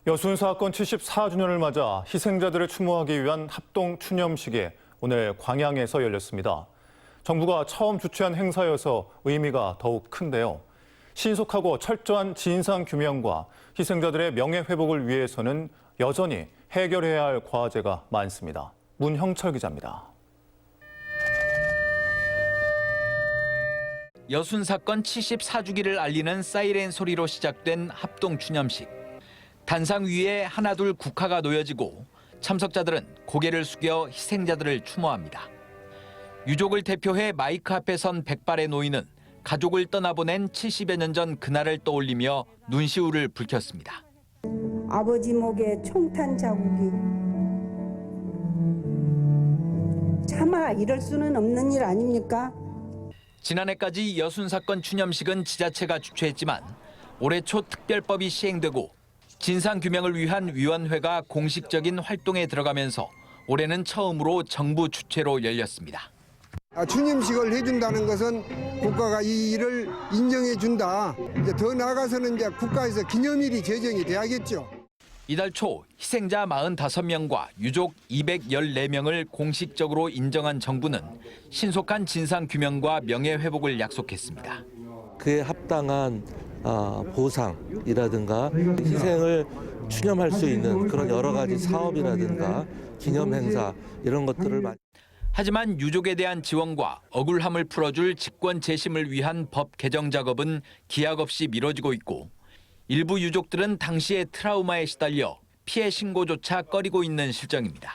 여순 사건 74주년을 맞아 희생자들을 추모하기 위한 합동 추념식이 오늘 광양에서 열렸습니다. 정부가 처음 주최한 행사여서 의미가 더욱 큰데요. 신속하고 철저한 진상 규명과 희생자들의 명예 회복을 위해서는 여전히 해결해야 할 과제가 많습니다. 문형철 기자입니다. 여순 사건 74주기를 알리는 사이렌 소리로 시작된 합동 추념식. 단상 위에 하나둘 국화가 놓여지고 참석자들은 고개를 숙여 희생자들을 추모합니다. 유족을 대표해 마이크 앞에 선 백발의 노인은 가족을 떠나보낸 70여 년 전 그날을 떠올리며 눈시울을 붉혔습니다. 아버지 목에 총탄 자국이 차마 이럴 수는 없는 일 아닙니까? 지난해까지 여순 사건 추념식은 지자체가 주최했지만 올해 초 특별법이 시행되고 진상규명을 위한 위원회가 공식적인 활동에 들어가면서 올해는 처음으로 정부 주최로 열렸습니다. 추념식을 해준다는 것은 국가가 이 일을 인정해준다. 이제 더 나아가서는 이제 국가에서 기념일이 제정이 돼야겠죠. 이달 초 희생자 45명과 유족 214명을 공식적으로 인정한 정부는 신속한 진상규명과 명예회복을 약속했습니다. 그에 합당한 보상이라든가 희생을 추념할 수 있는 그런 여러 가지 사업이라든가 기념행사 이런 것들을 하지만 유족에 대한 지원과 억울함을 풀어줄 직권 재심을 위한 법 개정 작업은 기약 없이 미뤄지고 있고 일부 유족들은 당시의 트라우마에 시달려 피해 신고조차 꺼리고 있는 실정입니다.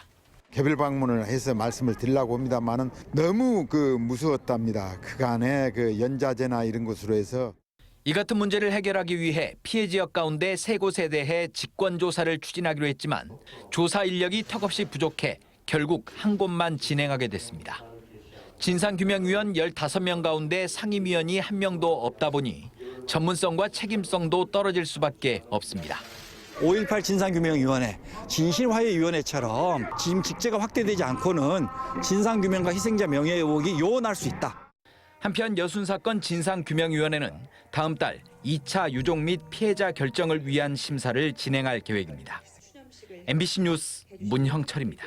개별 방문을 해서 말씀을 드리려고 합니다만은 너무 무서웠답니다. 그간의 연자제나 이런 것으로 해서. 이 같은 문제를 해결하기 위해 피해 지역 가운데 3곳에 대해 직권조사를 추진하기로 했지만 조사 인력이 턱없이 부족해 결국 한 곳만 진행하게 됐습니다. 진상규명위원 15명 가운데 상임위원이 1명도 없다 보니 전문성과 책임성도 떨어질 수밖에 없습니다. 5.18 진상규명위원회, 진실화해위원회처럼 지금 직제가 확대되지 않고는 진상규명과 희생자 명예회복이 요원할 수 있다. 한편 여순 사건 진상규명위원회는 다음 달 2차 유족 및 피해자 결정을 위한 심사를 진행할 계획입니다. MBC 뉴스 문형철입니다.